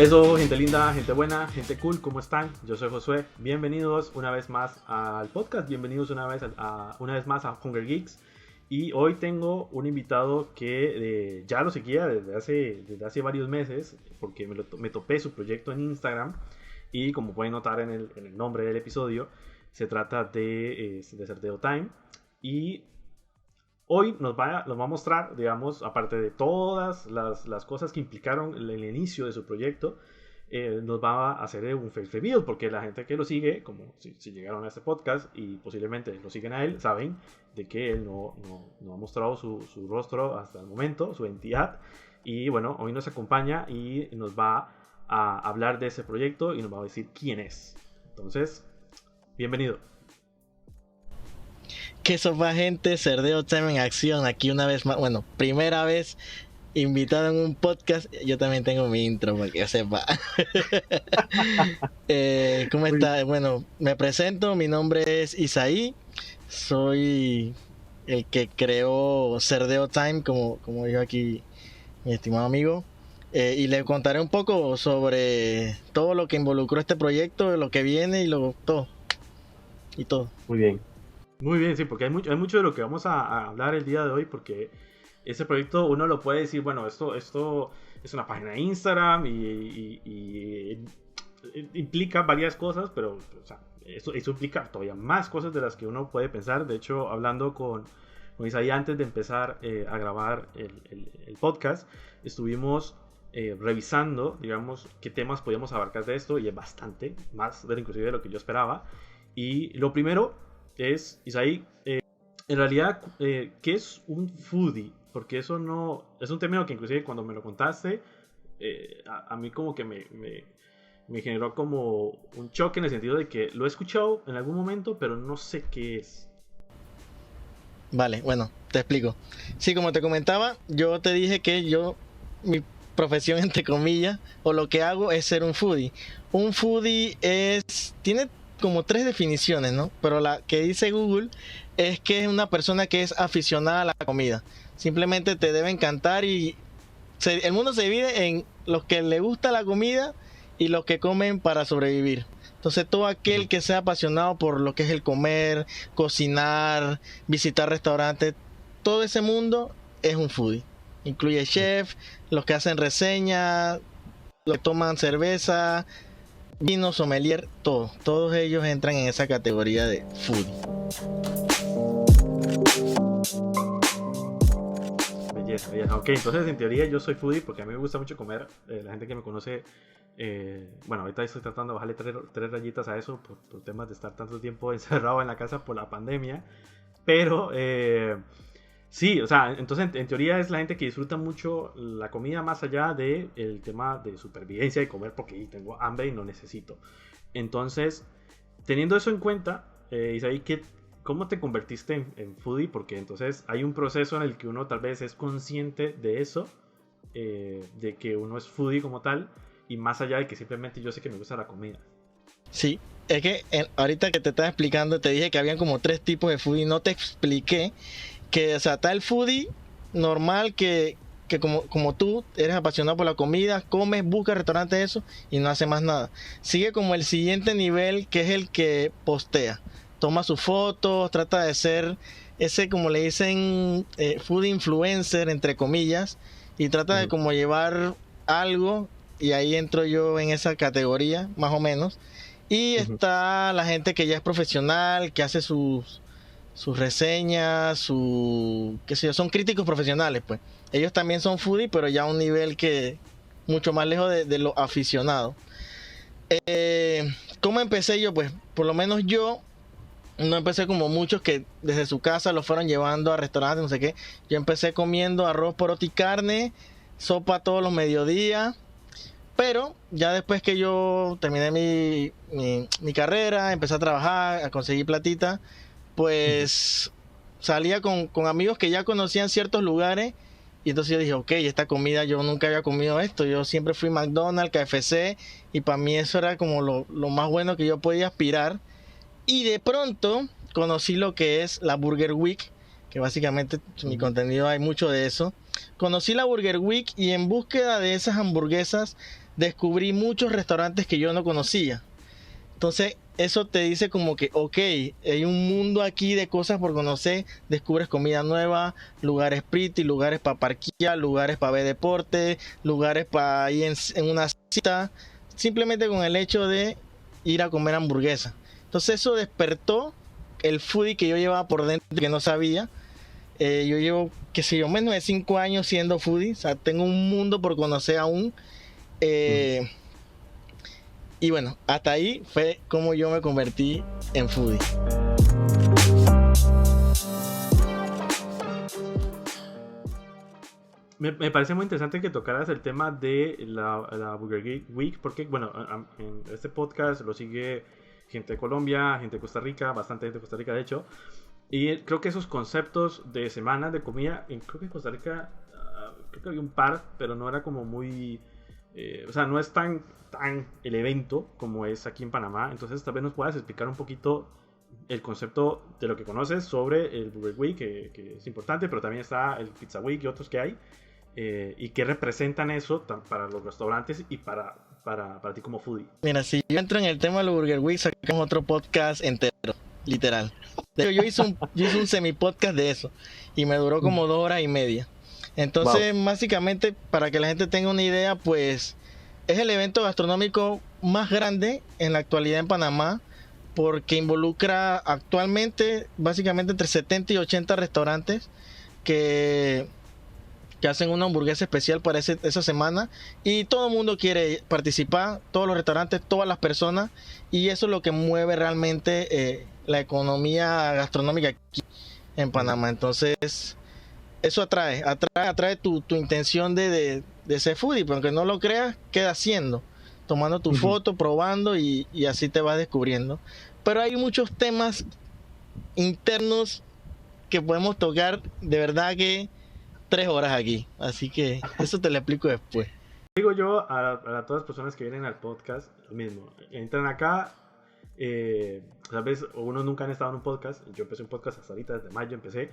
Eso, gente linda, gente buena, gente cool, ¿cómo están? Yo soy Josué, bienvenidos una vez más al podcast, bienvenidos una vez más a Hunger Geeks. Y hoy tengo un invitado que ya lo seguía desde hace varios meses, porque me topé su proyecto en Instagram. Y como pueden notar en el nombre del episodio, se trata de Cerdeo Time. Y hoy nos va a mostrar, digamos, aparte de todas las cosas que implicaron el inicio de su proyecto, nos va a hacer un face reveal, porque la gente que lo sigue, como si llegaron a este podcast y posiblemente lo siguen a él, saben de que él no ha mostrado su rostro hasta el momento, su identidad. Y bueno, hoy nos acompaña y nos va a hablar de ese proyecto y nos va a decir quién es. Entonces, bienvenido. ¿Qué sopa, gente? Cerdeo Time en acción, aquí una vez más, bueno, primera vez invitado en un podcast. Yo también tengo mi intro para que sepa. ¿Cómo está? Bueno, me presento, mi nombre es Isaí, soy el que creó Cerdeo Time, como dijo aquí mi estimado amigo, y le contaré un poco sobre todo lo que involucró este proyecto, lo que viene y todo. Muy bien, sí, porque hay mucho de lo que vamos a hablar el día de hoy, porque ese proyecto uno lo puede decir, bueno, esto es una página de Instagram y implica varias cosas, pero o sea, eso implica todavía más cosas de las que uno puede pensar. De hecho, hablando con Isaí antes de empezar a grabar el podcast, estuvimos revisando, digamos, qué temas podíamos abarcar de esto, y es bastante, más inclusive de lo que yo esperaba. Y lo primero es, Isaí, en realidad, ¿qué es un foodie? Porque eso no es un término que inclusive cuando me lo contaste, a mí como que me generó como un choque, en el sentido de que lo he escuchado en algún momento, pero no sé qué es. Vale, bueno, te explico. Sí, como te comentaba, yo te dije que mi profesión entre comillas, o lo que hago es ser un foodie. Un foodie tiene como 3 definiciones, ¿no? Pero la que dice Google es que es una persona que es aficionada a la comida. Simplemente te debe encantar y el mundo se divide en los que le gusta la comida y los que comen para sobrevivir. Entonces todo aquel que sea apasionado por lo que es el comer, cocinar, visitar restaurantes, todo ese mundo es un foodie. Incluye chef, los que hacen reseñas, los que toman cerveza, vino, sommelier, todos ellos entran en esa categoría de foodie. Belleza. Ok, entonces en teoría yo soy foodie porque a mí me gusta mucho comer. La gente que me conoce, bueno, ahorita estoy tratando de bajarle tres rayitas a eso por temas de estar tanto tiempo encerrado en la casa por la pandemia. Pero sí, o sea, entonces en teoría es la gente que disfruta mucho la comida, más allá del tema de supervivencia y comer porque tengo hambre y no necesito. Entonces, teniendo eso en cuenta, Isaí, ¿cómo te convertiste en foodie? Porque entonces hay un proceso en el que uno tal vez es consciente de eso, de que uno es foodie como tal, y más allá de que simplemente yo sé que me gusta la comida. Sí, es que ahorita que te estaba explicando, te dije que habían como 3 tipos de foodie, no te expliqué que, o sea, está el foodie normal que como tú eres apasionado por la comida, comes, buscas restaurantes, eso, y no hace más nada. Sigue como el siguiente nivel, que es el que postea. Toma sus fotos, trata de ser ese, como le dicen, food influencer, entre comillas, y trata de como llevar algo, y ahí entro yo en esa categoría, más o menos. Y está la gente que ya es profesional, que hace sus reseñas, qué sé yo, son críticos profesionales, pues. Ellos también son foodie, pero ya a un nivel que mucho más lejos de lo aficionado. ¿Cómo empecé yo? Pues por lo menos yo no empecé como muchos que desde su casa lo fueron llevando a restaurantes, no sé qué. Yo empecé comiendo arroz, poroto y carne, sopa todos los mediodías. Pero ya después que yo terminé mi carrera, empecé a trabajar, a conseguir platita, pues salía con amigos que ya conocían ciertos lugares. Y entonces yo dije, ok, esta comida yo nunca había comido esto. Yo siempre fui McDonald's, KFC, y para mí eso era como lo más bueno que yo podía aspirar. Y de pronto conocí lo que es la Burger Week, que básicamente en mi contenido hay mucho de eso. Conocí la Burger Week y en búsqueda de esas hamburguesas descubrí muchos restaurantes que yo no conocía. Entonces, eso te dice como que, ok, hay un mundo aquí de cosas por conocer, descubres comida nueva, lugares pretty, lugares para parquear, lugares para ver deporte, lugares para ir en una cita, simplemente con el hecho de ir a comer hamburguesa. Entonces eso despertó el foodie que yo llevaba por dentro, que no sabía. Yo llevo, qué sé yo, menos de 5 años siendo foodie, o sea, tengo un mundo por conocer aún. Y bueno, hasta ahí fue como yo me convertí en foodie. Me parece muy interesante que tocaras el tema de la Burger Week, porque, bueno, en este podcast lo sigue gente de Colombia, gente de Costa Rica, bastante gente de Costa Rica, de hecho. Y creo que esos conceptos de semanas de comida, creo que en Costa Rica, creo que había un par, pero no era como muy... o sea, no es tan el evento como es aquí en Panamá. Entonces tal vez nos puedas explicar un poquito el concepto de lo que conoces sobre el Burger Week, que es importante, pero también está el Pizza Week y otros que hay, y qué representan eso para los restaurantes y para ti como foodie. Mira, si yo entro en el tema del Burger Week, sacamos otro podcast entero, literal. De hecho, yo hice un semi-podcast de eso y me duró como 2 horas y media. Entonces, básicamente, para que la gente tenga una idea, pues es el evento gastronómico más grande en la actualidad en Panamá, porque involucra actualmente básicamente entre 70 y 80 restaurantes que hacen una hamburguesa especial para esa semana, y todo el mundo quiere participar, todos los restaurantes, todas las personas, y eso es lo que mueve realmente la economía gastronómica aquí en Panamá. Entonces eso atrae tu intención de ser foodie, pero aunque no lo creas, queda haciendo, tomando tu foto, probando, y así te vas descubriendo. Pero hay muchos temas internos que podemos tocar, de verdad que 3 horas aquí, así que eso te lo explico después. Digo yo a todas las personas que vienen al podcast lo mismo, entran acá, tal vez unos nunca han estado en un podcast. Yo empecé un podcast hasta ahorita, desde mayo empecé,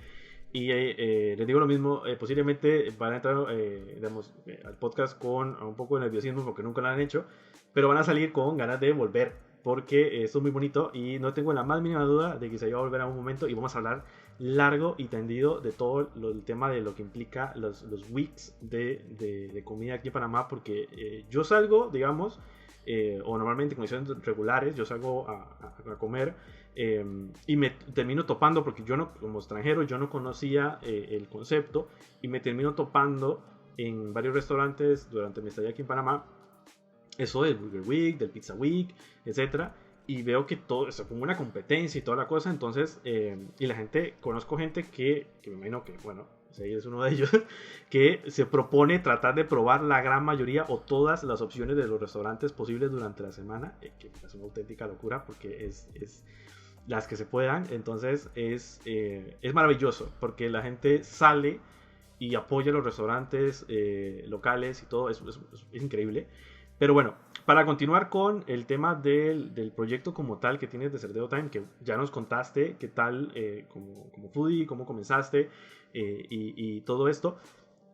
y les digo lo mismo, posiblemente van a entrar digamos, al podcast con un poco de nerviosismo porque nunca lo han hecho, pero van a salir con ganas de volver, porque esto es muy bonito y no tengo la más mínima duda de que se va a volver a un momento y vamos a hablar largo y tendido de todo el tema de lo que implica los weeks de comida aquí en Panamá, porque yo salgo, digamos, o normalmente en condiciones regulares, yo salgo a comer, y me termino topando, porque yo no, como extranjero, yo no conocía el concepto, y me termino topando en varios restaurantes durante mi estadía aquí en Panamá eso del Burger Week, del Pizza Week, etcétera, y veo que todo es como una competencia y toda la cosa. Entonces, y la gente, conozco gente que me imagino que, bueno, Sei es uno de ellos, que se propone tratar de probar la gran mayoría o todas las opciones de los restaurantes posibles durante la semana, que es una auténtica locura porque es las que se puedan. Entonces es maravilloso porque la gente sale y apoya los restaurantes locales y todo, es increíble. Pero bueno, para continuar con el tema del proyecto como tal que tienes de Cerdeo Time, que ya nos contaste qué tal como foodie, cómo comenzaste y todo esto.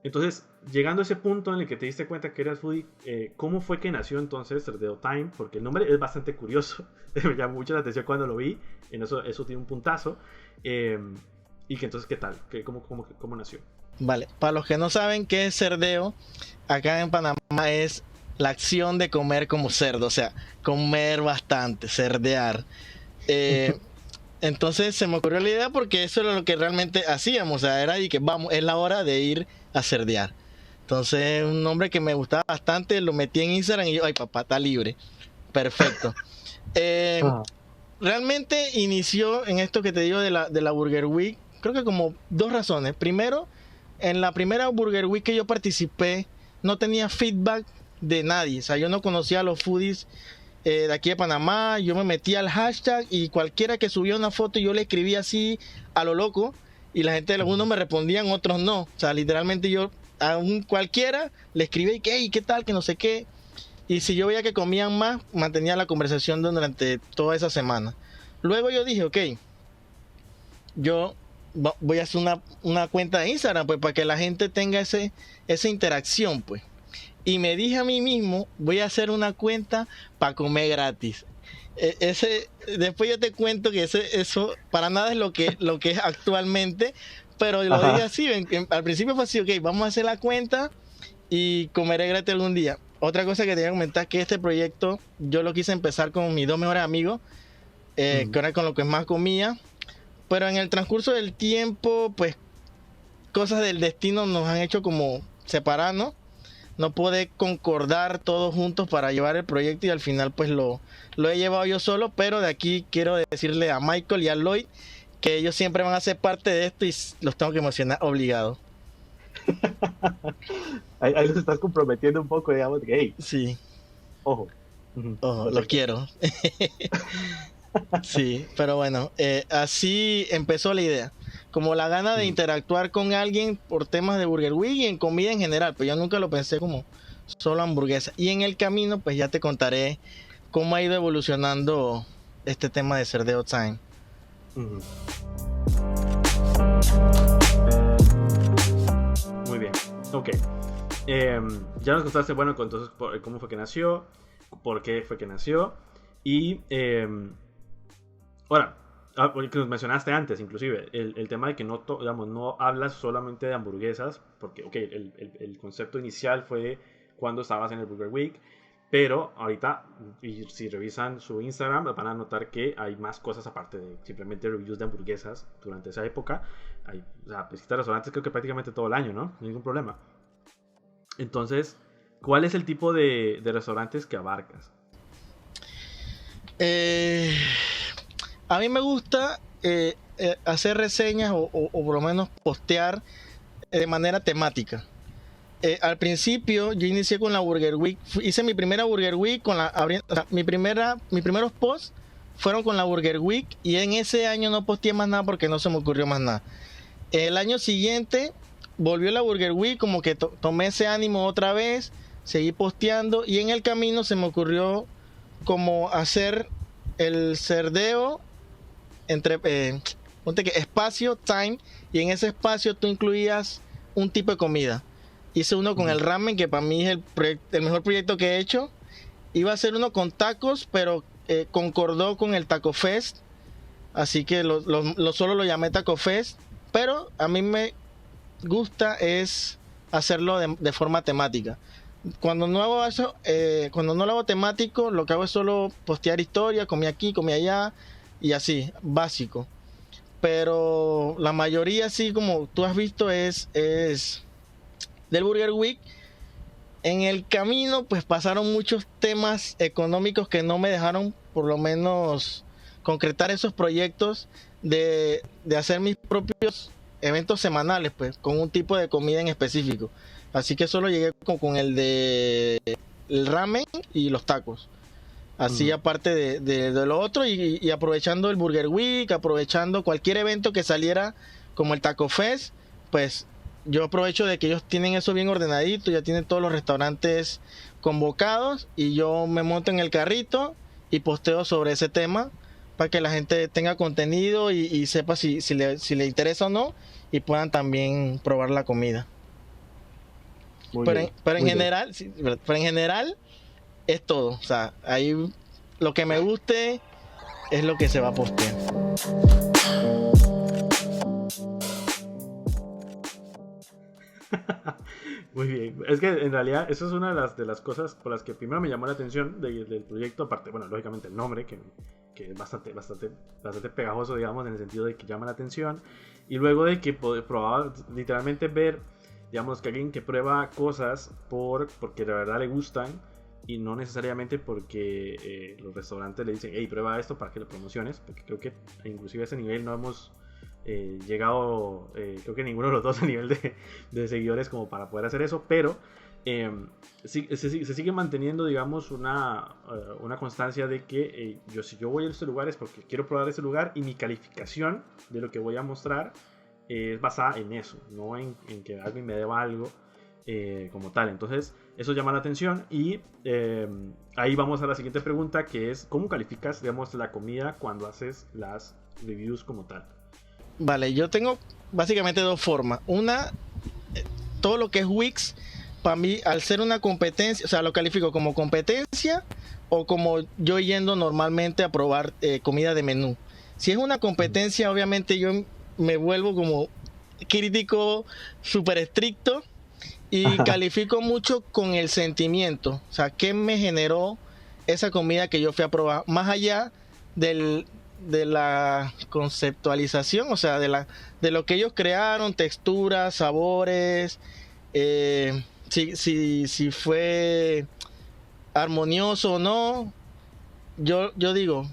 Entonces, llegando a ese punto en el que te diste cuenta que eras foodie, ¿cómo fue que nació entonces Cerdeo Time? Porque el nombre es bastante curioso, me llamó mucho la atención cuando lo vi, en eso tiene un puntazo. Y que entonces, ¿qué tal? ¿Cómo nació? Vale, para los que no saben qué es cerdeo, acá en Panamá es la acción de comer como cerdo, o sea, comer bastante, cerdear. Entonces se me ocurrió la idea porque eso era lo que realmente hacíamos, o sea, era y que vamos, es la hora de ir a cerdear. Entonces, un nombre que me gustaba bastante, lo metí en Instagram y yo, ay papá, está libre. Perfecto. Realmente inició en esto que te digo de la Burger Week, creo que como 2 razones. Primero, en la primera Burger Week que yo participé, no tenía feedback de nadie, o sea, yo no conocía a los foodies de aquí de Panamá. Yo me metí al hashtag y cualquiera que subía una foto yo le escribía así a lo loco, y la gente, algunos me respondían, otros no, o sea, literalmente yo a un cualquiera le escribía y que, ¿qué tal? Que no sé qué, y si yo veía que comían más, mantenía la conversación durante toda esa semana. Luego yo dije, ok, yo voy a hacer una cuenta de Instagram, pues, para que la gente tenga esa interacción, pues. y me dije a mí mismo, voy a hacer una cuenta para comer gratis. Después yo te cuento que eso para nada es lo que es actualmente, pero lo dije así, al principio fue así, ok, vamos a hacer la cuenta y comeré gratis algún día. Otra cosa que te voy a comentar es que este proyecto yo lo quise empezar con mis 2 mejores amigos, que era con lo que más comía, pero en el transcurso del tiempo, pues cosas del destino nos han hecho como separarnos, no pude concordar todos juntos para llevar el proyecto y al final pues lo he llevado yo solo, pero de aquí quiero decirle a Michael y a Lloyd que ellos siempre van a ser parte de esto y los tengo que emocionar obligado. Ahí los estás comprometiendo un poco, digamos, que hey, sí, ojo, los quiero. Sí, pero bueno, así empezó la idea. Como la gana de interactuar con alguien por temas de Burger Week y en comida en general, pero yo nunca lo pensé como solo hamburguesa. Y en el camino, pues ya te contaré cómo ha ido evolucionando este tema de Cerdeo Time. Muy bien, ok. Ya nos contaste, bueno, entonces cómo fue que nació, por qué fue que nació y ahora, que nos mencionaste antes, inclusive, el tema de que no hablas solamente de hamburguesas, porque, ok, el concepto inicial fue cuando estabas en el Burger Week, pero ahorita, y si revisan su Instagram, van a notar que hay más cosas aparte de simplemente reviews de hamburguesas durante esa época. Hay, o sea, visitas restaurantes creo que prácticamente todo el año, ¿no? No hay ningún problema. Entonces, ¿cuál es el tipo de restaurantes que abarcas? A mí me gusta hacer reseñas o por lo menos postear de manera temática. Al principio yo inicié con la Burger Week, hice mi primera Burger Week con mis primeros posts fueron con la Burger Week y en ese año no posteé más nada porque no se me ocurrió más nada. El año siguiente volvió la Burger Week, como que tomé ese ánimo otra vez, seguí posteando y en el camino se me ocurrió como hacer el cerdeo entre ponte que espacio, time, y en ese espacio tú incluías un tipo de comida. Hice uno con el ramen, que para mí es el mejor proyecto que he hecho. Iba a hacer uno con tacos, pero concordó con el Taco Fest, así que solo lo llamé Taco Fest, pero a mí me gusta es hacerlo de forma temática. Cuando no hago eso, cuando no lo hago temático, lo que hago es solo postear historias, comí aquí, comí allá y así, básico. Pero la mayoría, así como tú has visto, es del Burger Week. En el camino, pues pasaron muchos temas económicos que no me dejaron, por lo menos, concretar esos proyectos de hacer mis propios eventos semanales, pues, con un tipo de comida en específico. Así que solo llegué con el ramen y los tacos. Así aparte de lo otro y aprovechando el Burger Week, aprovechando cualquier evento que saliera como el Taco Fest, pues yo aprovecho de que ellos tienen eso bien ordenadito, ya tienen todos los restaurantes convocados y yo me monto en el carrito y posteo sobre ese tema para que la gente tenga contenido y sepa si le interesa o no y puedan también probar la comida. Pero en general es todo, o sea, ahí lo que me guste es lo que se va a postear. Muy bien, es que en realidad eso es una de las cosas por las que primero me llamó la atención del proyecto, aparte, bueno, lógicamente el nombre, que es bastante pegajoso, digamos, en el sentido de que llama la atención, y luego de que probaba literalmente ver, digamos, que alguien que prueba cosas porque de verdad le gustan, y no necesariamente porque los restaurantes le dicen, hey, prueba esto para que lo promociones, porque creo que inclusive a ese nivel no hemos llegado, creo que ninguno de los dos a nivel de seguidores como para poder hacer eso, pero se sigue manteniendo, digamos, una constancia de que si yo voy a este lugar es porque quiero probar ese lugar y mi calificación de lo que voy a mostrar es basada en eso, no en que alguien me deba algo como tal. Entonces eso llama la atención y ahí vamos a la siguiente pregunta, que es ¿cómo calificas, digamos, la comida cuando haces las reviews como tal? Vale, yo tengo básicamente dos formas. Una, todo lo que es Wix, para mí, al ser una competencia, o sea, lo califico como competencia o como yo yendo normalmente a probar comida de menú. Si es una competencia, obviamente yo me vuelvo como crítico súper estricto y califico mucho con el sentimiento. O sea, ¿qué me generó esa comida que yo fui a probar? Más allá de la conceptualización, o sea, de lo que ellos crearon, texturas, sabores, si fue armonioso o no. Yo digo,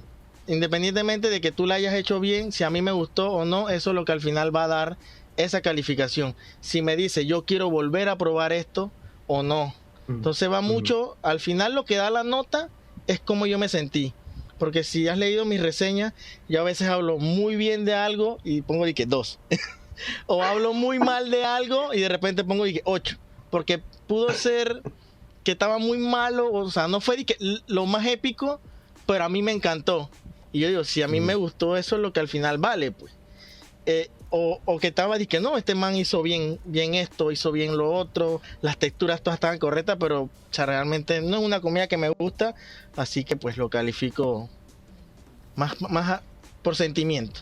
independientemente de que tú la hayas hecho bien, si a mí me gustó o no, eso es lo que al final va a dar esa calificación. Si me dice yo quiero volver a probar esto o no. Entonces va mucho, al final lo que da la nota es cómo yo me sentí. Porque si has leído mis reseñas, yo a veces hablo muy bien de algo y pongo de que 2. O hablo muy mal de algo y de repente pongo de que 8. Porque pudo ser que estaba muy malo, o sea, no fue de que lo más épico, pero a mí me encantó. Y yo digo, si a mí me gustó, eso es lo que al final vale, pues. O que estaba de que no, este man hizo bien esto, hizo bien lo otro, las texturas todas estaban correctas, pero o sea, realmente no es una comida que me gusta, así que pues lo califico más por sentimiento.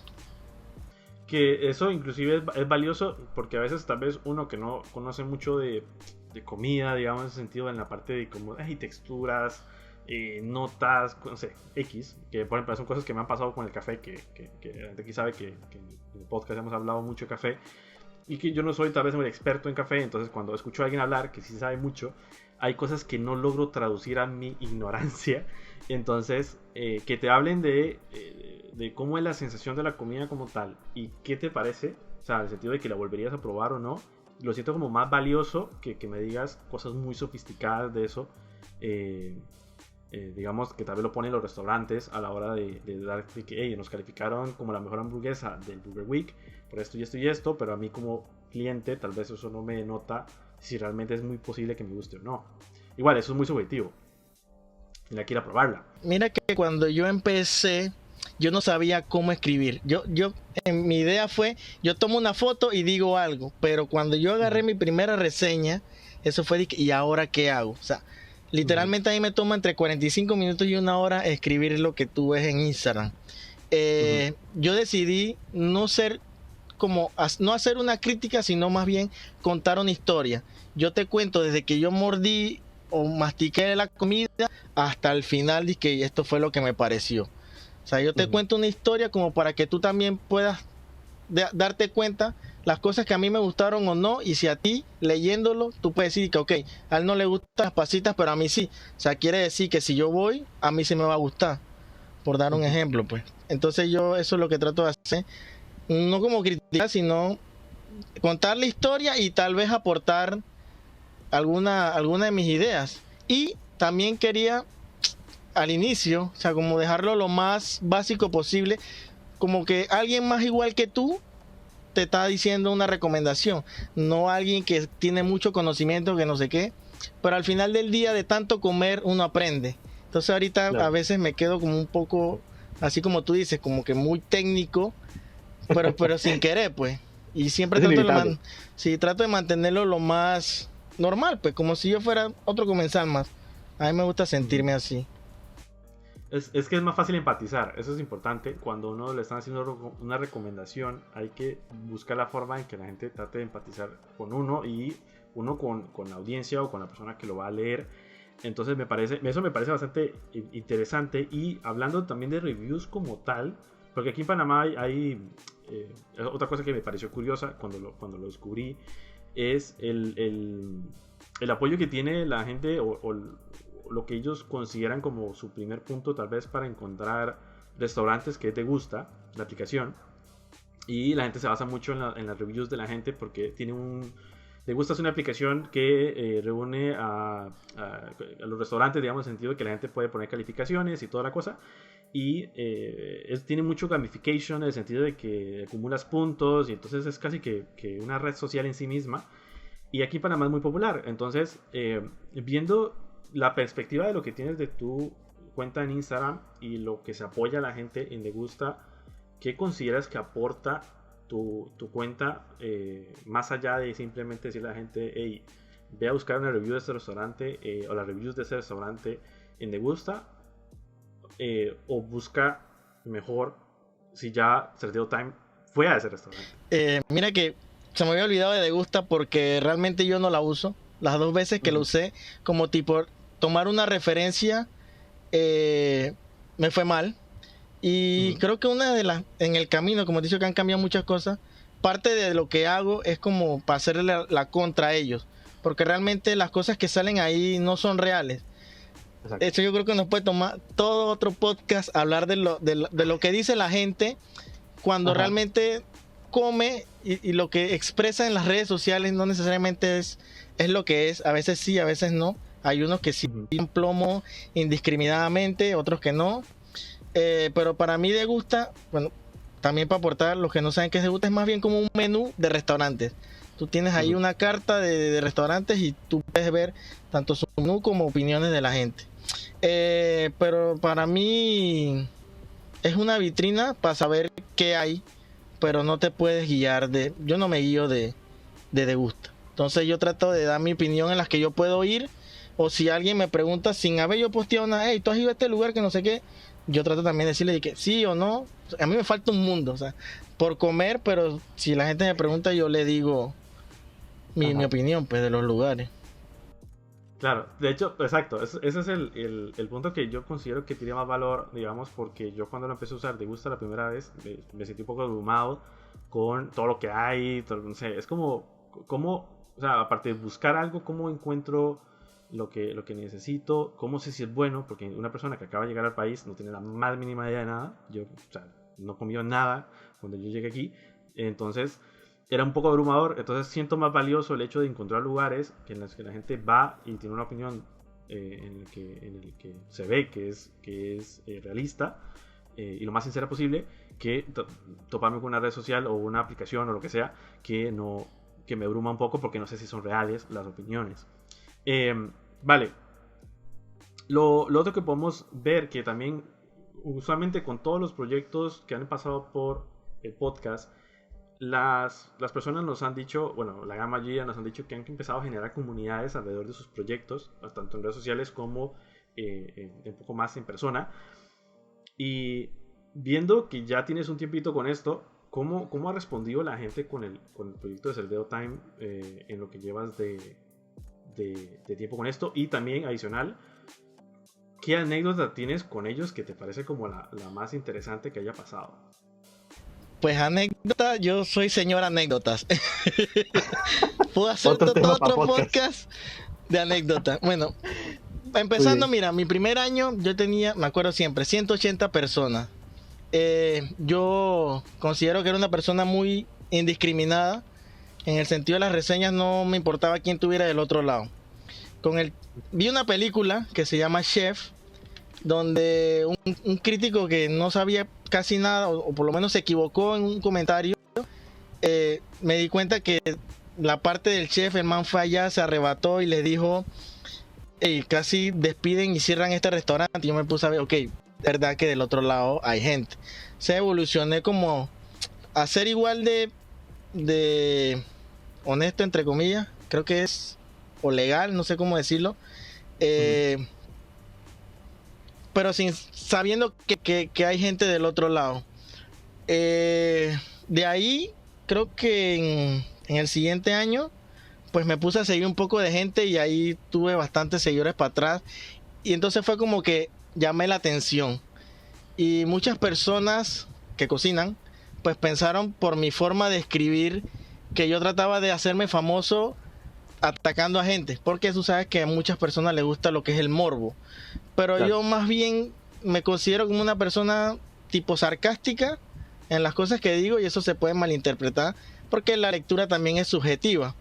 Que eso inclusive es valioso porque a veces tal vez uno que no conoce mucho de comida, digamos, en ese sentido, en la parte de como texturas, notas, no sé, X, que por ejemplo son cosas que me han pasado con el café, que la gente aquí sabe que en el podcast hemos hablado mucho de café, y que yo no soy tal vez muy experto en café, entonces cuando escucho a alguien hablar que sí sabe mucho, hay cosas que no logro traducir a mi ignorancia, entonces que te hablen de cómo es la sensación de la comida como tal, y qué te parece, o sea, en el sentido de que la volverías a probar o no, lo siento como más valioso que me digas cosas muy sofisticadas de eso. Digamos que tal vez lo ponen los restaurantes a la hora de dar que hey, nos calificaron como la mejor hamburguesa del Burger Week por esto y esto y esto, pero a mí como cliente tal vez eso no me denota si realmente es muy posible que me guste o no. Igual, eso es muy subjetivo y la quiera probarla. Mira que cuando yo empecé, yo no sabía cómo escribir. Mi idea fue, yo tomo una foto y digo algo, pero cuando yo agarré mi primera reseña, eso fue de que, ¿y ahora qué hago? O sea, literalmente a mí me toma entre 45 minutos y una hora escribir lo que tú ves en Instagram. Yo decidí no hacer una crítica, sino más bien contar una historia. Yo te cuento desde que yo mordí o mastiqué la comida hasta el final de que esto fue lo que me pareció. O sea, yo te cuento una historia como para que tú también puedas darte cuenta las cosas que a mí me gustaron o no, y si a ti, leyéndolo, tú puedes decir que ok, a él no le gustan las pasitas, pero a mí sí. O sea, quiere decir que si yo voy, a mí sí me va a gustar, por dar un ejemplo, pues. Entonces yo eso es lo que trato de hacer, no como criticar, sino contar la historia y tal vez aportar alguna de mis ideas. Y también quería al inicio, o sea, como dejarlo lo más básico posible, como que alguien más igual que tú te está diciendo una recomendación, no alguien que tiene mucho conocimiento, que no sé qué, pero al final del día de tanto comer uno aprende. Entonces ahorita a veces me quedo como un poco, así como tú dices, como que muy técnico, pero sin querer, pues. Y siempre trato de mantenerlo lo más normal, pues, como si yo fuera otro comensal más. A mí me gusta sentirme así. Es que es más fácil empatizar, eso es importante. Cuando uno le están haciendo una recomendación, hay que buscar la forma en que la gente trate de empatizar con uno y uno con la audiencia o con la persona que lo va a leer. Entonces eso me parece bastante interesante. Y hablando también de reviews como tal, porque aquí en Panamá hay otra cosa que me pareció curiosa cuando lo descubrí, es el apoyo que tiene la gente o lo que ellos consideran como su primer punto tal vez para encontrar restaurantes que te gusta, la aplicación. Y la gente se basa mucho en las reviews de la gente porque le gusta hacer una aplicación que reúne a los restaurantes, digamos, en el sentido de que la gente puede poner calificaciones y toda la cosa. Y tiene mucho gamification en el sentido de que acumulas puntos y entonces es casi que una red social en sí misma. Y aquí en Panamá es muy popular. Entonces, viendo la perspectiva de lo que tienes de tu cuenta en Instagram y lo que se apoya a la gente en Le Gusta, ¿qué consideras que aporta tu cuenta más allá de simplemente decirle a la gente, hey, ve a buscar una review de este restaurante o las reviews de ese restaurante en Degusta, o busca mejor si ya Cerdeo Time fue a ese restaurante. Mira que se me había olvidado de Degusta porque realmente yo no la uso. Las 2 veces que lo usé como tipo tomar una referencia, me fue mal. Y creo que una de las, en el camino, como he dicho que han cambiado muchas cosas, parte de lo que hago es como para hacerle la contra a ellos. Porque realmente las cosas que salen ahí no son reales. Exacto. Esto yo creo que nos puede tomar todo otro podcast hablar de lo que dice la gente cuando realmente come y lo que expresa en las redes sociales no necesariamente es lo que es. A veces sí, a veces no. Hay unos que sí tiran plomo indiscriminadamente, otros que no. Pero para mí Degusta, bueno, también para aportar, los que no saben qué es Degusta, es más bien como un menú de restaurantes. Tú tienes ahí una carta de restaurantes y tú puedes ver tanto su menú como opiniones de la gente. Pero para mí es una vitrina para saber qué hay, pero no te puedes guiar yo no me guío de Degusta. Entonces yo trato de dar mi opinión en las que yo puedo ir, o si alguien me pregunta sin haber yo posteado nada, hey, ¿tú has ido a este lugar que no sé qué? Yo trato también de decirle que sí o no. A mí me falta un mundo, o sea, por comer, pero si la gente me pregunta yo le digo mi opinión pues de los lugares. Claro, de hecho, exacto, ese es el punto que yo considero que tiene más valor, digamos, porque yo cuando lo empecé a usar Degusta la primera vez, me sentí un poco abrumado con todo lo que hay, no sé, es como, o sea, aparte de buscar algo, cómo encuentro lo que necesito, cómo sé si es bueno, porque una persona que acaba de llegar al país no tiene la más mínima idea de nada, yo, o sea, no comió nada cuando yo llegué aquí, entonces era un poco abrumador. Entonces siento más valioso el hecho de encontrar lugares en los que la gente va y tiene una opinión en el que se ve que es realista y lo más sincera posible, que toparme con una red social o una aplicación o lo que sea que me abruma un poco porque no sé si son reales las opiniones. Vale, lo otro que podemos ver, que también usualmente con todos los proyectos que han pasado por el podcast, las personas nos han dicho, bueno, la gran mayoría nos han dicho que han empezado a generar comunidades alrededor de sus proyectos, tanto en redes sociales como un poco más en persona. Y viendo que ya tienes un tiempito con esto, ¿cómo ha respondido la gente con el proyecto de Cerdeo Time en lo que llevas de tiempo con esto? Y también, adicional, ¿qué anécdota tienes con ellos que te parece como la más interesante que haya pasado? Pues anécdota, yo soy señor anécdotas. Puedo hacer otro podcast de anécdota. Bueno, empezando, mira, mi primer año yo tenía, me acuerdo siempre, 180 personas. Yo considero que era una persona muy indiscriminada. En el sentido de las reseñas no me importaba quién tuviera del otro lado. Vi una película que se llama Chef, donde un crítico que no sabía casi nada, o por lo menos se equivocó en un comentario, me di cuenta que la parte del chef, el man fue allá, se arrebató y le dijo, hey, casi despiden y cierran este restaurante. Y yo me puse a ver, ok, verdad que del otro lado hay gente. Se evolucioné como a ser igual de honesto, entre comillas, creo que es, o legal, no sé cómo decirlo, pero sabiendo que hay gente del otro lado. De ahí, creo que en el siguiente año, pues me puse a seguir un poco de gente y ahí tuve bastantes seguidores para atrás. Y entonces fue como que llamé la atención. Y muchas personas que cocinan, pues pensaron por mi forma de escribir que yo trataba de hacerme famoso atacando a gente, porque tú sabes que a muchas personas les gusta lo que es el morbo. Pero claro, yo más bien me considero como una persona tipo sarcástica en las cosas que digo, y eso se puede malinterpretar porque la lectura también es subjetiva.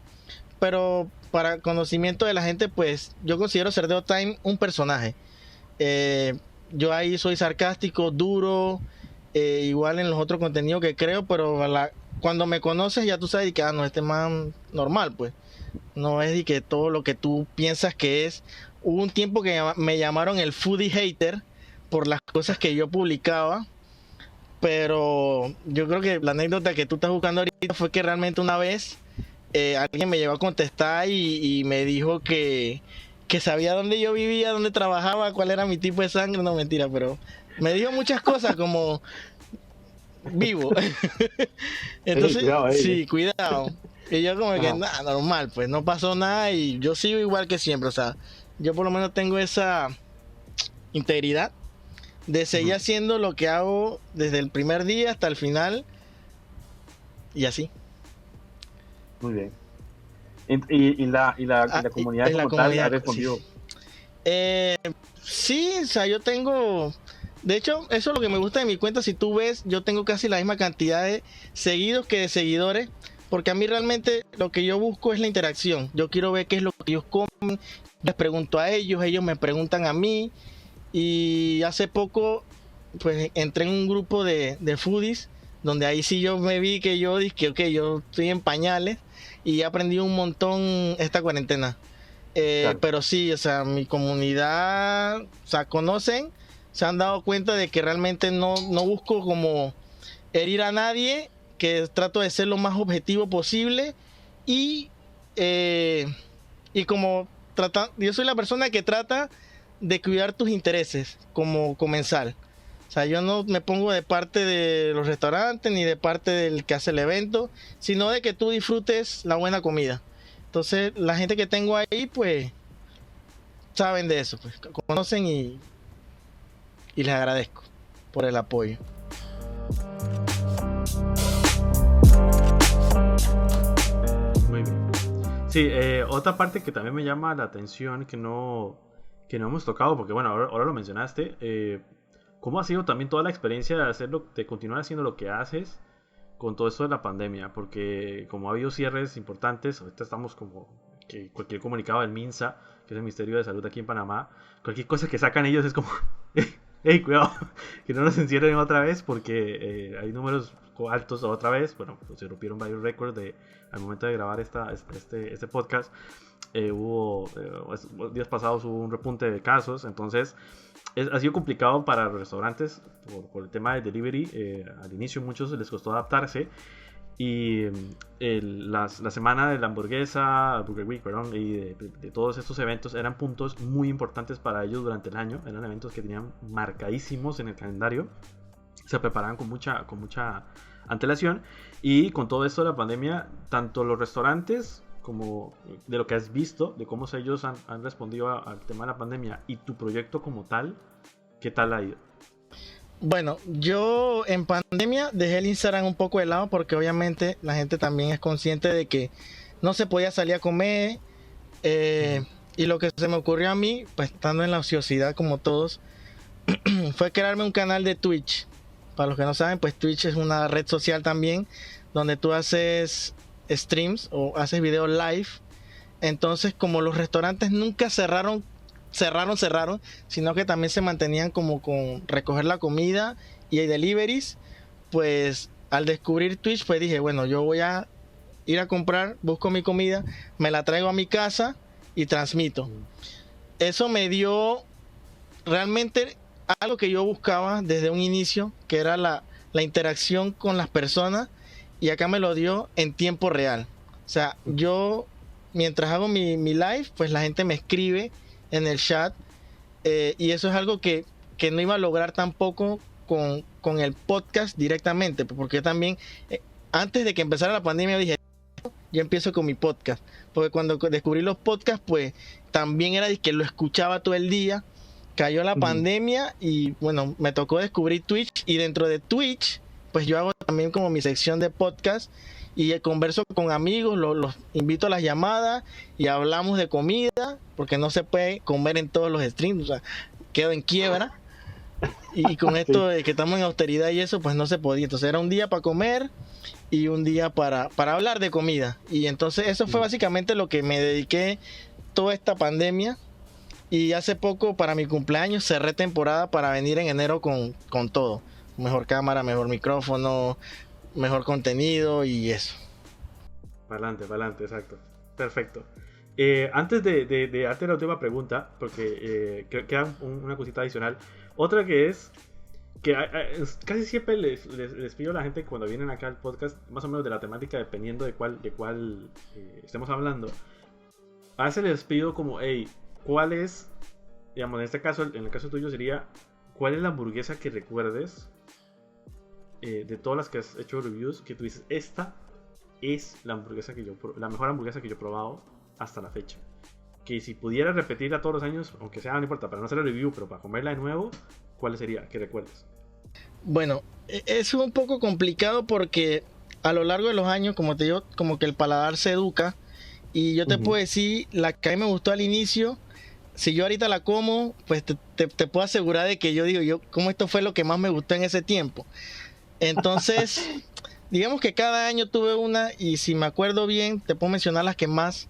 Pero para conocimiento de la gente, pues yo considero Cerdeo Time un personaje. Yo ahí soy sarcástico, duro, igual en los otros contenidos que creo, pero cuando me conoces ya tú sabes que no, este man normal, pues no es de que todo lo que tú piensas que es. Hubo un tiempo que me llamaron el foodie hater por las cosas que yo publicaba, pero yo creo que la anécdota que tú estás buscando ahorita fue que realmente una vez alguien me llegó a contestar y me dijo que sabía dónde yo vivía, dónde trabajaba, cuál era mi tipo de sangre. No, mentira, pero me dijo muchas cosas como vivo. Ey, Entonces, cuidado, sí, cuidado. Y yo como que Ajá. nada, normal, pues no pasó nada y yo sigo igual que siempre. O sea, yo por lo menos tengo esa integridad de seguir Ujú. haciendo lo que hago desde el primer día hasta el final y así. Muy bien. Y la comunidad En la como tal ha comunidad, sí. respondido. Eh, sí, o sea, yo tengo... De hecho, eso es lo que me gusta de mi cuenta. Si tú ves, yo tengo casi la misma cantidad de seguidos que de seguidores. Porque a mí realmente lo que yo busco es la interacción. Yo quiero ver qué es lo que ellos comen. Les pregunto a ellos me preguntan a mí. Y hace poco, pues entré en un grupo de foodies. Donde ahí sí yo me vi que yo dije, ok, yo estoy en pañales. Y he aprendido un montón esta cuarentena. Claro. Pero sí, o sea, mi comunidad, o sea, conocen, se han dado cuenta de que realmente no busco como herir a nadie, que trato de ser lo más objetivo posible y, eh, y como yo soy la persona que trata de cuidar tus intereses como comensal. O sea, yo no me pongo de parte de los restaurantes ni de parte del que hace el evento, sino de que tú disfrutes la buena comida. Entonces, la gente que tengo ahí, pues, saben de eso, pues, conocen y les agradezco por el apoyo. Muy bien. Sí, otra parte que también me llama la atención que no hemos tocado, porque bueno, ahora lo mencionaste, ¿cómo ha sido también toda la experiencia de hacerlo, de continuar haciendo lo que haces con todo esto de la pandemia? Porque como ha habido cierres importantes, ahorita estamos como que cualquier comunicado del MINSA, que es el Ministerio de Salud aquí en Panamá, cualquier cosa que sacan ellos es como, hey, cuidado, que no nos encierren otra vez porque hay números altos otra vez. Bueno, pues se rompieron varios récords al momento de grabar este podcast. Días pasados hubo un repunte de casos, entonces ha sido complicado para los restaurantes por el tema del delivery. Al inicio muchos les costó adaptarse y la semana de la hamburguesa, Burger Week, perdón, y de todos estos eventos eran puntos muy importantes para ellos durante el año. Eran eventos que tenían marcadísimos en el calendario. Se preparaban con mucha antelación. Y con todo esto de la pandemia, tanto los restaurantes como de lo que has visto, de cómo ellos han respondido al tema de la pandemia y tu proyecto como tal, ¿qué tal ha ido? Bueno, yo en pandemia dejé el Instagram un poco de lado porque obviamente la gente también es consciente de que no se podía salir a comer. eh, y lo que se me ocurrió a mí, pues estando en la ociosidad como todos, fue crearme un canal de Twitch. Para los que no saben, pues Twitch es una red social también donde tú haces streams o haces videos live. Entonces, como los restaurantes nunca cerraron, sino que también se mantenían como con recoger la comida y hay deliveries, pues al descubrir Twitch, pues dije, bueno, yo voy a ir a comprar, busco mi comida, me la traigo a mi casa y transmito. Eso me dio realmente algo que yo buscaba desde un inicio, que era la interacción con las personas, y acá me lo dio en tiempo real. O sea, yo mientras hago mi live, pues la gente me escribe en el chat, y eso es algo que no iba a lograr tampoco con el podcast directamente, porque yo también, antes de que empezara la pandemia, dije, yo empiezo con mi podcast, porque cuando descubrí los podcasts, pues también era de que lo escuchaba todo el día. Cayó la pandemia y bueno, me tocó descubrir Twitch, y dentro de Twitch, pues yo hago también como mi sección de podcast y converso con amigos, los invito a las llamadas y hablamos de comida, porque no se puede comer en todos los streams, o sea, quedo en quiebra. Y con esto Sí. de que estamos en austeridad y eso, pues no se podía. Entonces era un día para comer y un día para hablar de comida. Y entonces eso fue básicamente lo que me dediqué toda esta pandemia. Y hace poco, para mi cumpleaños, cerré temporada para venir en enero con todo. Mejor cámara, mejor micrófono, mejor contenido y eso. Para adelante, exacto. Perfecto. Antes de darte la última pregunta, porque queda una cosita adicional. Otra que es, que casi siempre les pido a la gente cuando vienen acá al podcast, más o menos de la temática, dependiendo de cuál estemos hablando. A veces les pido como, hey, ¿cuál es, digamos, en el caso tuyo sería, cuál es la hamburguesa que recuerdes de todas las que has hecho reviews, que tú dices, esta es la mejor hamburguesa que yo he probado hasta la fecha? Que si pudiera repetirla todos los años, aunque sea, no importa, para no hacer el review, pero para comerla de nuevo, ¿cuál sería? Que recuerdes. Bueno, es un poco complicado porque a lo largo de los años, como te digo, como que el paladar se educa. Y yo te puedo decir, la que a mí me gustó al inicio, si yo ahorita la como, pues te puedo asegurar de que yo como esto fue lo que más me gustó en ese tiempo. Entonces, digamos que cada año tuve una, y si me acuerdo bien, te puedo mencionar las que más,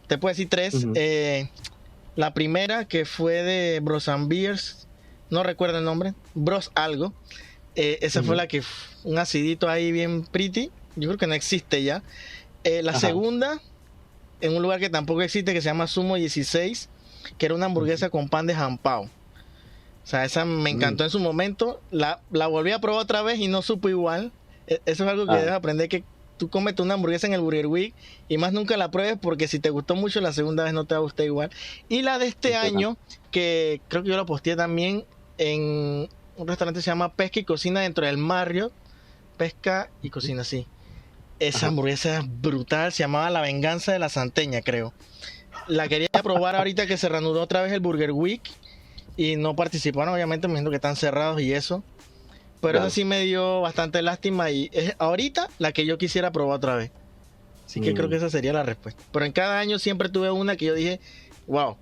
te puedo decir tres. La primera, que fue de Bros and Beers, no recuerdo el nombre, Bros algo, esa fue la que, un acidito ahí bien pretty, yo creo que no existe ya. La segunda, en un lugar que tampoco existe, que se llama Sumo 16, que era una hamburguesa con pan de jampao. O sea, esa me encantó en su momento. La volví a probar otra vez y no supo igual. Eso es algo que debes aprender, que tú comes una hamburguesa en el Burger Week y más nunca la pruebes, porque si te gustó mucho, la segunda vez no te va a gustar igual. Y la de este año, que creo que yo la posteé también en un restaurante que se llama Pesca y Cocina dentro del Marriott. Pesca y Cocina, sí. Esa hamburguesa es brutal, se llamaba La Venganza de la Santeña, creo. La quería probar ahorita que se reanudó otra vez el Burger Week y no participaron, obviamente, me imagino que están cerrados y eso. Pero eso sí me dio bastante lástima y es ahorita la que yo quisiera probar otra vez. Así que creo que esa sería la respuesta. Pero en cada año siempre tuve una que yo dije, wow.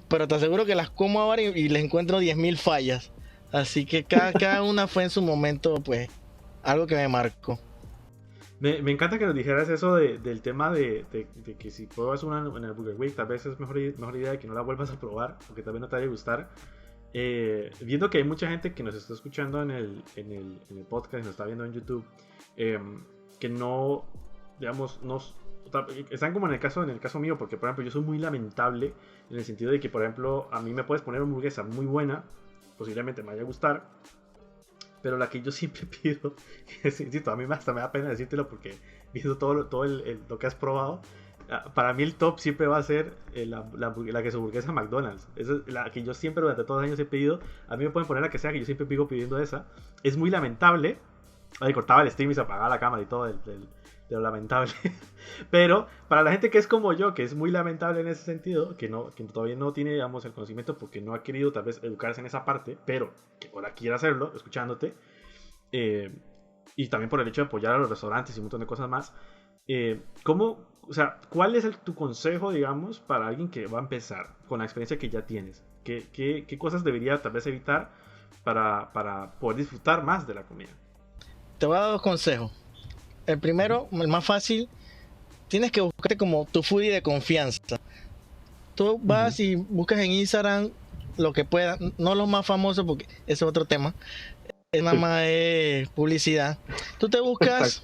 Pero te aseguro que las como ahora y les encuentro 10.000 fallas. Así que cada una fue en su momento, pues, algo que me marcó. Me encanta que nos dijeras eso del tema de que si pruebas una en el Burger Week, tal vez es mejor idea de que no la vuelvas a probar, porque tal vez no te vaya a gustar. Viendo que hay mucha gente que nos está escuchando en el podcast y nos está viendo en YouTube, que no, digamos, están como en el caso mío, porque por ejemplo yo soy muy lamentable en el sentido de que, por ejemplo, a mí me puedes poner una hamburguesa muy buena, posiblemente me vaya a gustar, pero la que yo siempre pido, insisto, a mí hasta me da pena decírtelo porque viendo todo lo que has probado, para mí el top siempre va a ser la que es hamburguesa McDonald's. Esa es la que yo siempre durante todos los años he pedido. A mí me pueden poner la que sea, que yo siempre sigo pidiendo esa. Es muy lamentable. Ay, cortaba el stream y se apagaba la cámara y todo de lo lamentable. Pero para la gente que es como yo, que es muy lamentable en ese sentido, que todavía no tiene, digamos, el conocimiento porque no ha querido tal vez educarse en esa parte, pero que ahora quiere hacerlo, escuchándote, y también por el hecho de apoyar a los restaurantes y un montón de cosas más, ¿cuál es tu consejo, digamos, para alguien que va a empezar con la experiencia que ya tienes? ¿Qué cosas debería tal vez evitar para poder disfrutar más de la comida? Te voy a dar dos consejos. El primero, el más fácil, tienes que buscarte como tu foodie de confianza. Tú vas y buscas en Instagram lo que puedas, no los más famosos porque ese es otro tema, es nada más publicidad. Tú te buscas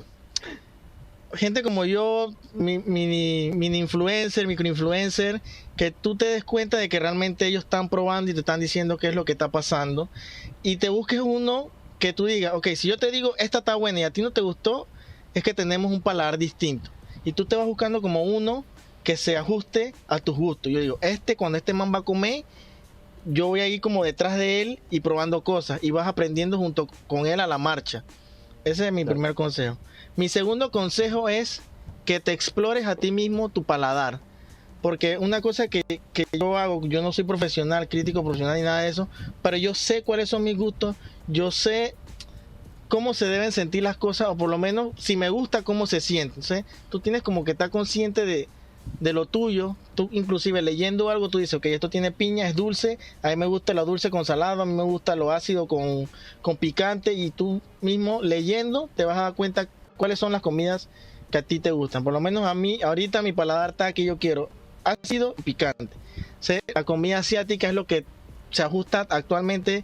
gente como yo, mini influencer, microinfluencer, que tú te des cuenta de que realmente ellos están probando y te están diciendo qué es lo que está pasando, y te busques uno que tú digas, ok, si yo te digo esta está buena y a ti no te gustó, es que tenemos un paladar distinto, y tú te vas buscando como uno que se ajuste a tus gustos. Yo digo, cuando este man va a comer, yo voy a ir como detrás de él y probando cosas, y vas aprendiendo junto con él a la marcha. Ese es mi primer consejo. Mi segundo consejo es que te explores a ti mismo tu paladar. Porque una cosa que yo hago, yo no soy profesional, crítico profesional ni nada de eso, pero yo sé cuáles son mis gustos, yo sé cómo se deben sentir las cosas, o por lo menos si me gusta cómo se siente. ¿Sí? Tú tienes como que estar consciente de lo tuyo. Tú inclusive leyendo algo, tú dices, ok, esto tiene piña, es dulce, a mí me gusta lo dulce con salado, a mí me gusta lo ácido con picante, y tú mismo leyendo te vas a dar cuenta cuáles son las comidas que a ti te gustan. Por lo menos a mí, ahorita mi paladar está que yo quiero ácido y picante. ¿Sí? La comida asiática es lo que se ajusta actualmente.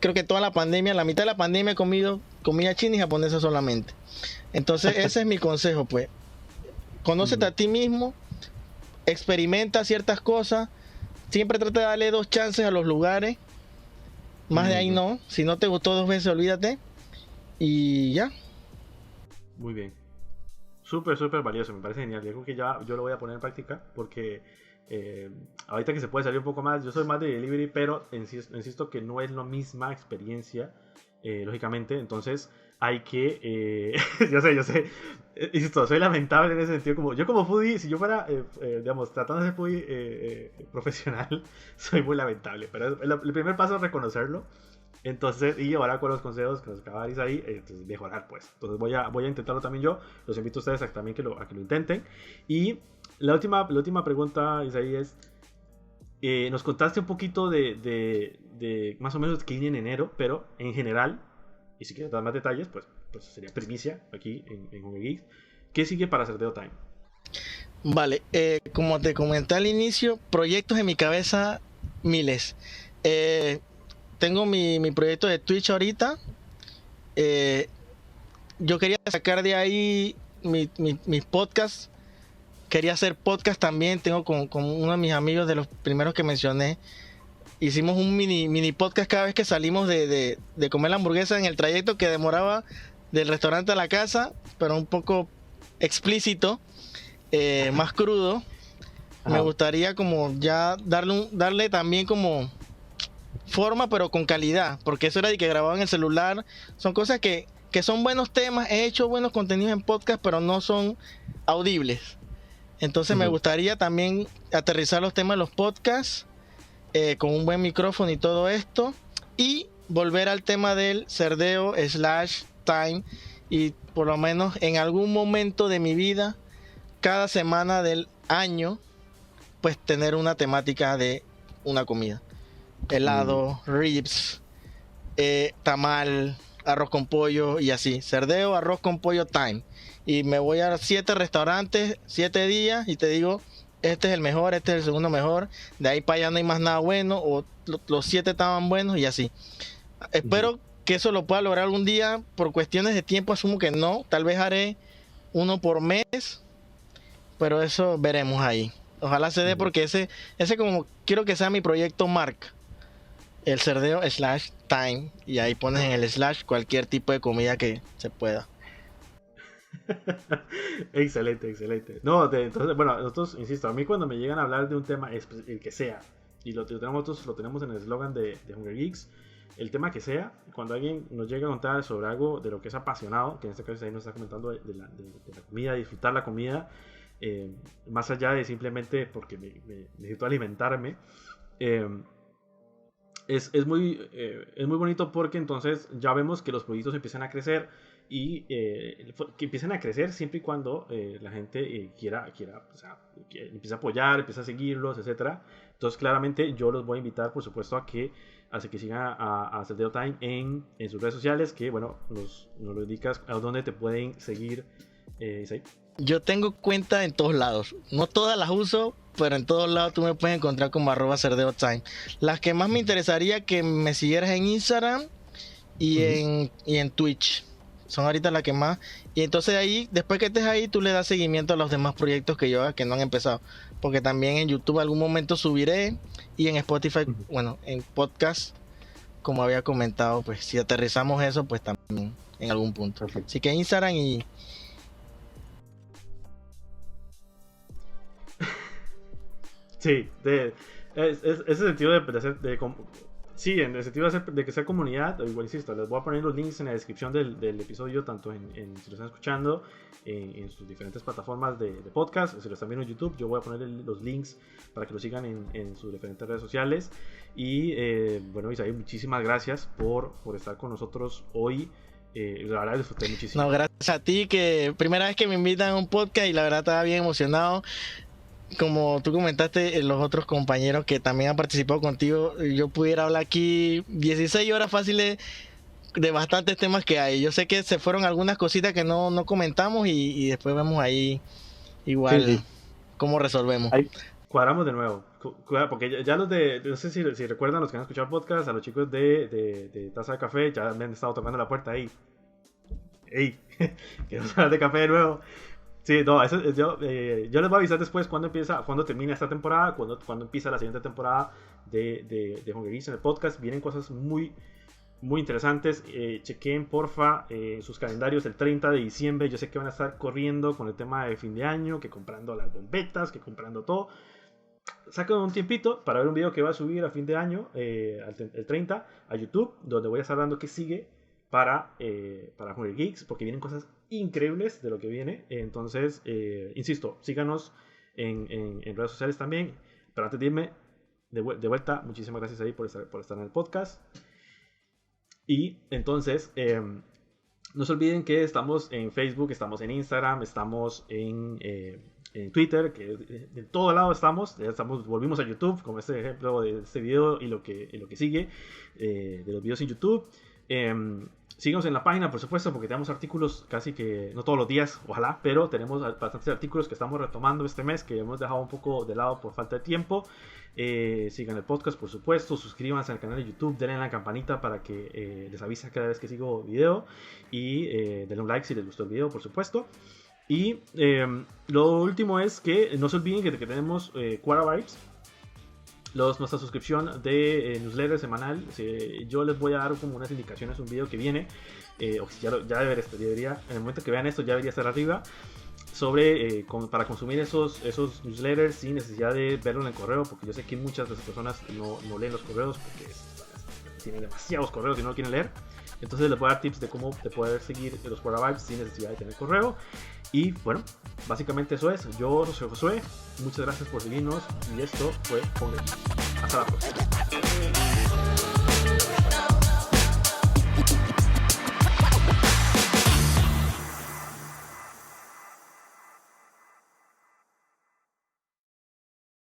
Creo que toda la pandemia, la mitad de la pandemia he comido comida china y japonesa solamente. Entonces ese es mi consejo, pues. Conócete a ti mismo, experimenta ciertas cosas, siempre trata de darle 2 chances a los lugares, Más de ahí no. Si no te gustó 2 veces, olvídate. Y ya. Muy bien. Súper, súper valioso, me parece genial. Yo creo que ya yo lo voy a poner en práctica porque ahorita que se puede salir un poco más, yo soy más de delivery, pero insisto que no es la misma experiencia, lógicamente. Entonces hay que, yo sé, insisto, soy lamentable en ese sentido. Yo como foodie, si yo fuera, digamos, tratando de ser foodie profesional, soy muy lamentable. Pero el primer paso es reconocerlo. Entonces, y ahora con los consejos que nos acabáis ahí, entonces mejorar pues. Entonces voy a intentarlo también yo. Los invito a ustedes a también a que lo intenten. Y la última pregunta, Isaí, es, nos contaste un poquito de más o menos que viene en enero, pero en general, y si quieres dar más detalles, pues sería primicia aquí en Google Geeks. ¿Qué sigue para Cerdeo Time? Vale, como te comenté al inicio, proyectos en mi cabeza, miles. Tengo mi proyecto de Twitch ahorita. Yo quería sacar de ahí mis podcasts. Quería hacer podcast también. Tengo con uno de mis amigos, de los primeros que mencioné. Hicimos un mini podcast cada vez que salimos de comer la hamburguesa en el trayecto que demoraba del restaurante a la casa, pero un poco explícito, más crudo. Me gustaría como ya darle también como forma, pero con calidad, porque eso era de que grababa en el celular. Son cosas que son buenos temas. He hecho buenos contenidos en podcast, pero no son audibles. Entonces me gustaría también aterrizar los temas de los podcasts con un buen micrófono y todo esto, y volver al tema del Cerdeo / Time, y por lo menos en algún momento de mi vida, cada semana del año, pues tener una temática de una comida. Helado, ribs, tamal, arroz con pollo y así. Cerdeo, arroz con pollo time. Y me voy a 7 restaurantes, 7 días, y te digo, este es el mejor, este es el segundo mejor. De ahí para allá no hay más nada bueno, o los 7 estaban buenos y así. Espero que eso lo pueda lograr algún día. Por cuestiones de tiempo asumo que no. Tal vez haré uno por mes, pero eso veremos ahí. Ojalá se dé, porque ese como quiero que sea mi proyecto marca. El Cerdeo / Time, y ahí pones en el / cualquier tipo de comida que se pueda. Excelente, excelente. No, entonces, bueno, nosotros, insisto, a mí cuando me llegan a hablar de un tema, el que sea, y nosotros lo tenemos en el eslogan de Hunger Geeks, el tema que sea, cuando alguien nos llega a contar sobre algo de lo que es apasionado, que en este caso ahí nos está comentando de la comida, disfrutar la comida, más allá de simplemente porque necesito alimentarme, es muy bonito, porque entonces ya vemos que los proyectos empiezan a crecer, y que empiecen a crecer siempre y cuando la gente quiera, o sea, que empiece a apoyar, empiece a seguirlos, etcétera. Entonces claramente yo los voy a invitar, por supuesto, a que sigan a Cerdeo Time en sus redes sociales, que bueno, nos lo indicas a dónde te pueden seguir, Isaí. Yo tengo cuenta en todos lados. No todas las uso, pero en todos lados tú me puedes encontrar como @CerdeoTime. Las que más me interesaría que me siguieras en Instagram y en Twitch. Son ahorita las que más. Y entonces ahí, después que estés ahí, tú le das seguimiento a los demás proyectos que yo haga, que no han empezado. Porque también en YouTube algún momento subiré, y en Spotify, bueno, en podcast, como había comentado, pues si aterrizamos eso, pues también en algún punto. Perfecto. Así que Instagram y... Sí, ese sentido de hacer... Sí, en el sentido de que sea comunidad. Igual insisto, les voy a poner los links en la descripción del episodio, tanto si lo están escuchando en sus diferentes plataformas de podcast, si lo están viendo en YouTube, yo voy a poner los links para que lo sigan en sus diferentes redes sociales. Y bueno, Isaí, muchísimas gracias por estar con nosotros hoy. La verdad disfruté muchísimo. No, gracias a ti, que primera vez que me invitan a un podcast, y la verdad estaba bien emocionado. Como tú comentaste, los otros compañeros que también han participado contigo, yo pudiera hablar aquí 16 horas fáciles de bastantes temas que hay. Yo sé que se fueron algunas cositas que no comentamos, y después vemos ahí igual cómo resolvemos. Ahí cuadramos de nuevo, porque ya los no sé si recuerdan, los que han escuchado el podcast, a los chicos de Taza de Café ya me han estado tocando la puerta ahí. ¡Ey! Quiero hablar de café de nuevo. Sí, no, yo les voy a avisar después cuando termina esta temporada, cuando empieza la siguiente temporada de Hunger Geeks en el podcast. Vienen cosas muy interesantes. Chequen porfa sus calendarios el 30 de diciembre. Yo sé que van a estar corriendo con el tema de fin de año, que comprando las bombetas, que comprando todo. Saquen un tiempito para ver un video que va a subir a fin de año, el 30, a YouTube, donde voy a estar dando qué sigue para Hunger Geeks, porque vienen cosas increíbles de lo que viene. Entonces, insisto, síganos en redes sociales también. Pero antes de irme, de vuelta, muchísimas gracias ahí por estar en el podcast. Y entonces, no se olviden que estamos en Facebook, estamos en Instagram, estamos en Twitter, que de todo lado estamos. Volvimos a YouTube, como este ejemplo de este video y lo que sigue de los videos en YouTube. Síganos en la página, por supuesto, porque tenemos artículos casi que, no todos los días, ojalá, pero tenemos bastantes artículos que estamos retomando este mes, que hemos dejado un poco de lado por falta de tiempo. Sigan el podcast, por supuesto, suscríbanse al canal de YouTube, denle a la campanita para que les avise cada vez que sigo video, y denle un like si les gustó el video, por supuesto. Y lo último es que no se olviden que tenemos Quarabytes, nuestra suscripción de newsletter semanal. Yo les voy a dar como unas indicaciones, un video que viene, o ya debería, en el momento que vean esto ya debería estar arriba, sobre para consumir esos newsletters sin necesidad de verlo en el correo, porque yo sé que muchas de las personas no leen los correos porque tienen demasiados correos y no lo quieren leer. Entonces les voy a dar tips de cómo te poder seguir los Quarabytes sin necesidad de tener correo. Y bueno, básicamente eso es. Yo soy Josué, muchas gracias por seguirnos y esto fue Hunger Geeks. Hasta la próxima.